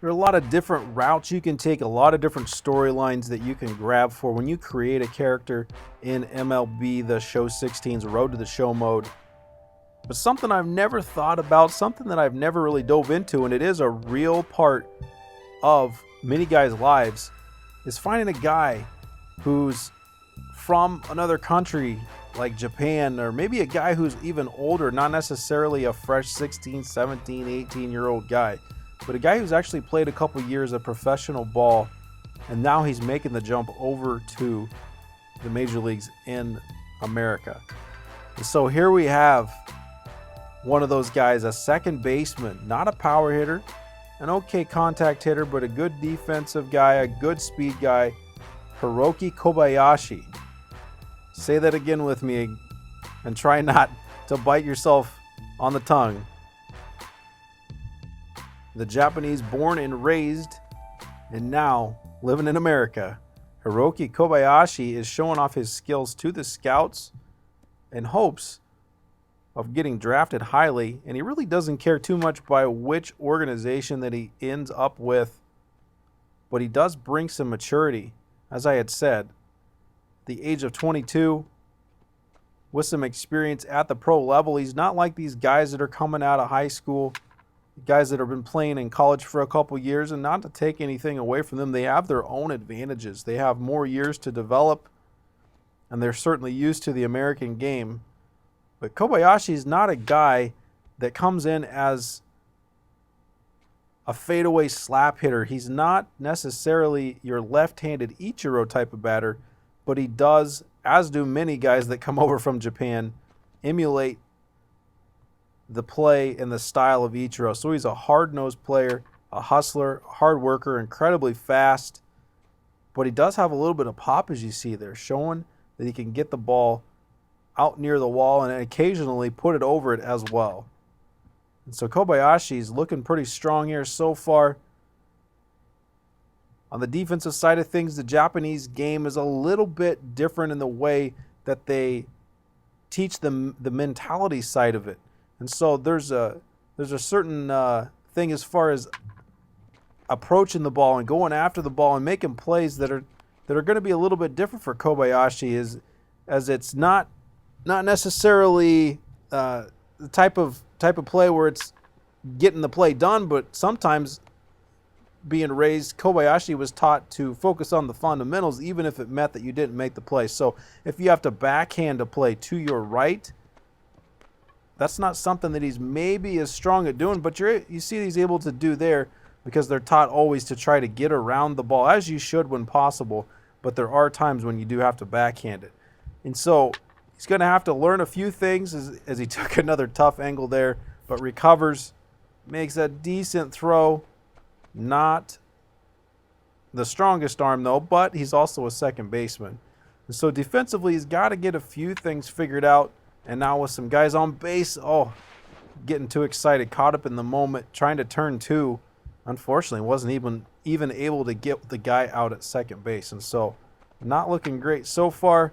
There are a lot of different routes you can take, a lot of different storylines that you can grab for when you create a character in MLB The Show 16's Road to the Show mode. But something I've never thought about, something that I've never really dove into, and it is a real part of many guys' lives, is finding a guy who's from another country like Japan, or maybe a guy who's even older, not necessarily a fresh 16, 17, 18-year-old guy, but a guy who's actually played a couple years of professional ball, and now he's making the jump over to the major leagues in America. And so here we have one of those guys, a second baseman, not a power hitter, an okay contact hitter, but a good defensive guy, a good speed guy, Hiroki Kobayashi. Say that again with me and try not to bite yourself on the tongue. The Japanese born and raised and now living in America, Hiroki Kobayashi is showing off his skills to the scouts in hopes of getting drafted highly, and he really doesn't care too much by which organization that he ends up with, but he does bring some maturity. As I had said, the age of 22, with some experience at the pro level. He's not like these guys that are coming out of high school, guys that have been playing in college for a couple years, and not to take anything away from them, they have their own advantages. They have more years to develop, and they're certainly used to the American game. But Kobayashi is not a guy that comes in as a fadeaway slap hitter. He's not necessarily your left-handed ICHIRO type of batter, but he does, as do many guys that come over from Japan, emulate the play and the style of ICHIRO. So he's a hard-nosed player, a hustler, a hard worker, incredibly fast, but he does have a little bit of pop, as you see there, showing that he can get the ball out near the wall and occasionally put it over it as well. And so Kobayashi's looking pretty strong here so far. On the defensive side of things, the Japanese game is a little bit different in the way that they teach them the mentality side of it. And so there's a certain thing as far as approaching the ball and going after the ball and making plays that are going to be a little bit different for Kobayashi, as it's not necessarily the type of play where it's getting the play done, but sometimes being raised, Kobayashi was taught to focus on the fundamentals, even if it meant that you didn't make the play. So if you have to backhand a play to your right, that's not something that he's maybe as strong at doing, but you see he's able to do there because they're taught always to try to get around the ball, as you should when possible, but there are times when you do have to backhand it. And so he's going to have to learn a few things as he took another tough angle there, but recovers, makes a decent throw. Not the strongest arm, though, but he's also a second baseman. And so defensively, he's got to get a few things figured out. And now with some guys on base, getting too excited, caught up in the moment, trying to turn two. Unfortunately, wasn't even able to get the guy out at second base. And so not looking great so far.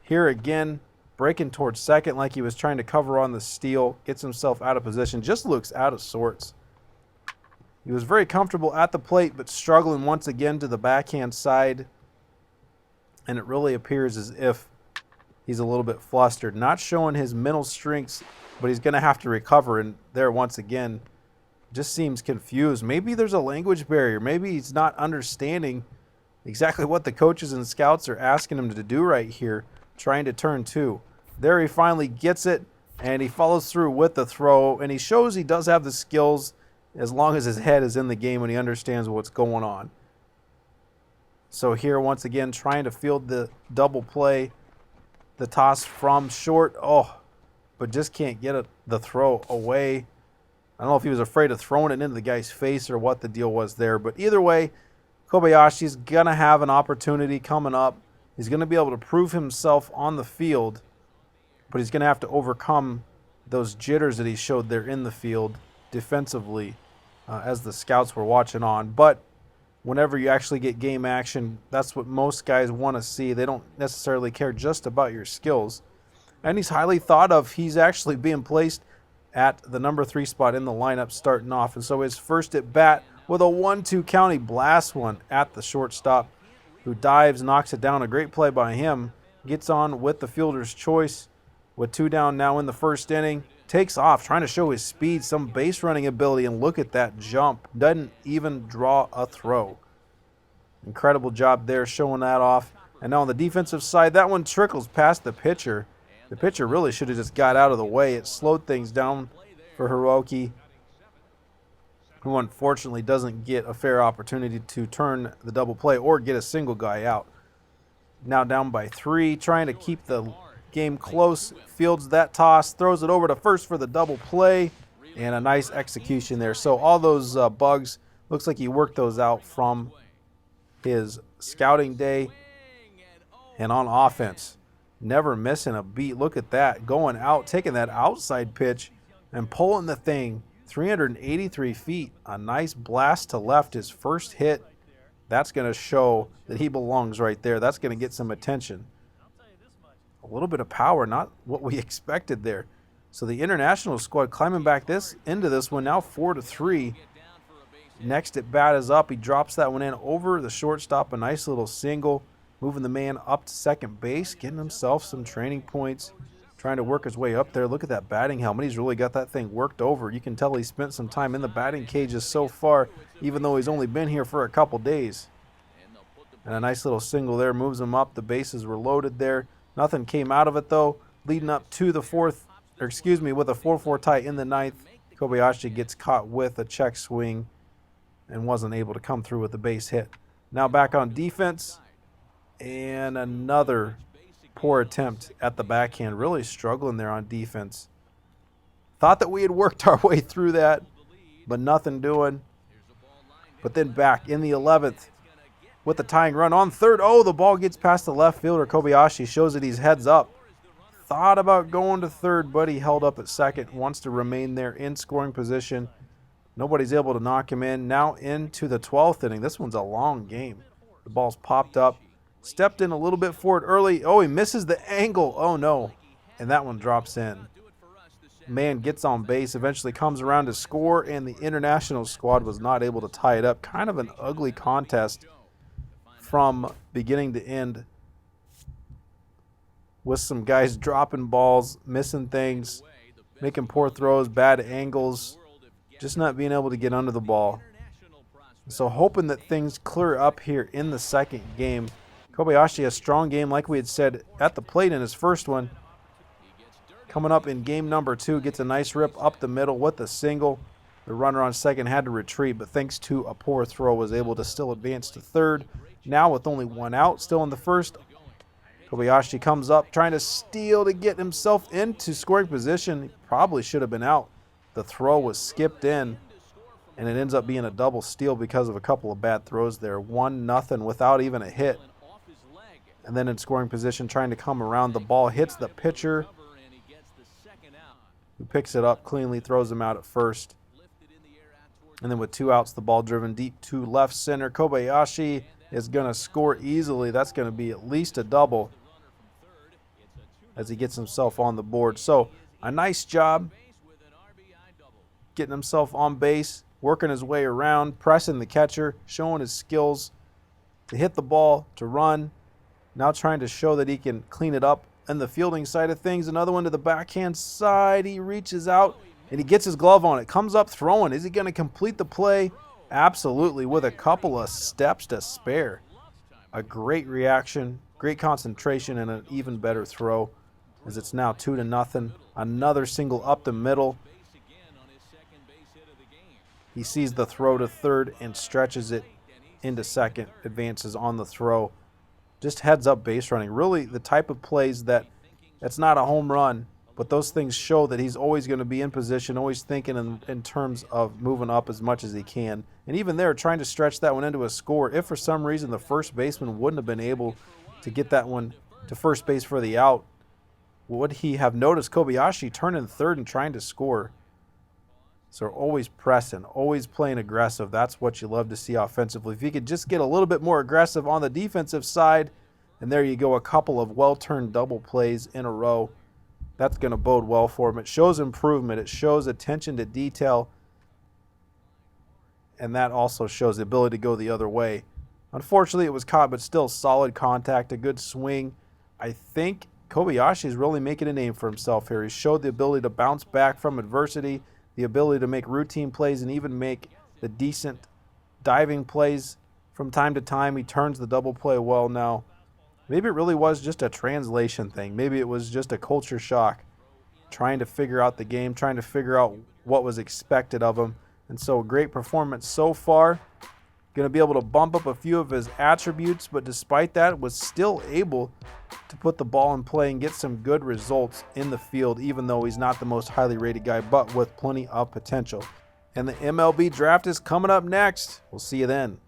Here again, breaking towards second like he was trying to cover on the steal, gets himself out of position, just looks out of sorts. He was very comfortable at the plate, but struggling once again to the backhand side. And it really appears as if he's a little bit flustered. Not showing his mental strengths, but he's going to have to recover. And there, once again, just seems confused. Maybe there's a language barrier. Maybe he's not understanding exactly what the coaches and scouts are asking him to do right here, trying to turn two. There he finally gets it, and he follows through with the throw. And he shows he does have the skills, as long as his head is in the game and he understands what's going on. So here, once again, trying to field the double play. The toss from short. But just can't get the throw away. I don't know if he was afraid of throwing it into the guy's face or what the deal was there. But either way, Kobayashi's going to have an opportunity coming up. He's going to be able to prove himself on the field. But he's going to have to overcome those jitters that he showed there in the field defensively. As the scouts were watching on. But whenever you actually get game action, that's what most guys want to see. They don't necessarily care just about your skills. And he's highly thought of. He's actually being placed at the number 3 spot in the lineup starting off. And so his first at bat with a 1-2 count. He blasts one at the shortstop, who dives, knocks it down. A great play by him. Gets on with the fielder's choice. With 2 down now in the first inning. Takes off, trying to show his speed, some base running ability, and look at that jump. Doesn't even draw a throw. Incredible job there showing that off. And now on the defensive side, that one trickles past the pitcher. The pitcher really should have just got out of the way. It slowed things down for Hiroki, who unfortunately doesn't get a fair opportunity to turn the double play or get a single guy out. Now down by 3, trying to keep the game close. Fields that toss, throws it over to first for the double play, and a nice execution there. So all those bugs, looks like he worked those out from his scouting day. And on offense, never missing a beat. Look at that, going out, taking that outside pitch and pulling the thing 383 feet. A nice blast to left, his first hit. That's going to show that he belongs right there. That's going to get some attention. A little bit of power, not what we expected there. So the international squad climbing back into this one, now 4-3. Next at bat is up. He drops that one in over the shortstop, a nice little single. Moving the man up to second base, getting himself some training points, trying to work his way up there. Look at that batting helmet. He's really got that thing worked over. You can tell he spent some time in the batting cages so far, even though he's only been here for a couple days. And a nice little single there moves him up. The bases were loaded there. Nothing came out of it, though. Leading up to the with a 4-4 tie in the ninth, Kobayashi gets caught with a check swing and wasn't able to come through with the base hit. Now back on defense. And another poor attempt at the backhand. Really struggling there on defense. Thought that we had worked our way through that, but nothing doing. But then back in the 11th with the tying run on third. Oh, the ball gets past the left fielder. Kobayashi shows that he's heads up. Thought about going to third, but he held up at second. Wants to remain there in scoring position. Nobody's able to knock him in. Now into the 12th inning. This one's a long game. The ball's popped up. Stepped in a little bit for it early. Oh, he misses the angle. Oh, no. And that one drops in. Man gets on base, eventually comes around to score, and the international squad was not able to tie it up. Kind of an ugly contest from beginning to end, with some guys dropping balls, missing things, making poor throws, bad angles, just not being able to get under the ball. So hoping that things clear up here in the second game. Kobayashi, a strong game, like we had said, at the plate in his first one. Coming up in game number 2, gets a nice rip up the middle with a single. The runner on second had to retreat, but thanks to a poor throw, was able to still advance to third. Now with only 1 out, still in the first, Kobayashi comes up, trying to steal to get himself into scoring position. He probably should have been out. The throw was skipped in, and it ends up being a double steal because of a couple of bad throws there. 1-0 without even a hit. And then in scoring position, trying to come around. The ball hits the pitcher, who picks it up cleanly, throws him out at first. And then with 2 outs, the ball driven deep to left center. Kobayashi is going to score easily. That's going to be at least a double as he gets himself on the board. So a nice job getting himself on base, working his way around, pressing the catcher, showing his skills to hit the ball, to run. Now trying to show that he can clean it up in the fielding side of things. Another one to the backhand side. He reaches out and he gets his glove on it. Comes up throwing. Is he going to complete the play? Absolutely, with a couple of steps to spare. A great reaction, great concentration, and an even better throw, as it's now 2-0. Another single up the middle. He sees the throw to third and stretches it into second. Advances on the throw. Just heads up base running. Really the type of plays that's not a home run, but those things show that he's always going to be in position, always thinking in terms of moving up as much as he can. And even there, trying to stretch that one into a score. If for some reason the first baseman wouldn't have been able to get that one to first base for the out, would he have noticed Kobayashi turning third and trying to score? So always pressing, always playing aggressive. That's what you love to see offensively. If you could just get a little bit more aggressive on the defensive side, and there you go, a couple of well-turned double plays in a row. That's going to bode well for him. It shows improvement. It shows attention to detail. and that also shows the ability to go the other way. Unfortunately, it was caught, but still solid contact, a good swing. I think Kobayashi is really making a name for himself here. He showed the ability to bounce back from adversity, the ability to make routine plays, and even make the decent diving plays from time to time. He turns the double play well now. Maybe it really was just a translation thing. Maybe it was just a culture shock, trying to figure out the game, trying to figure out what was expected of him. And so, great performance so far. Going to be able to bump up a few of his attributes, but despite that, was still able to put the ball in play and get some good results in the field, even though he's not the most highly rated guy, but with plenty of potential. And the MLB draft is coming up next. We'll see you then.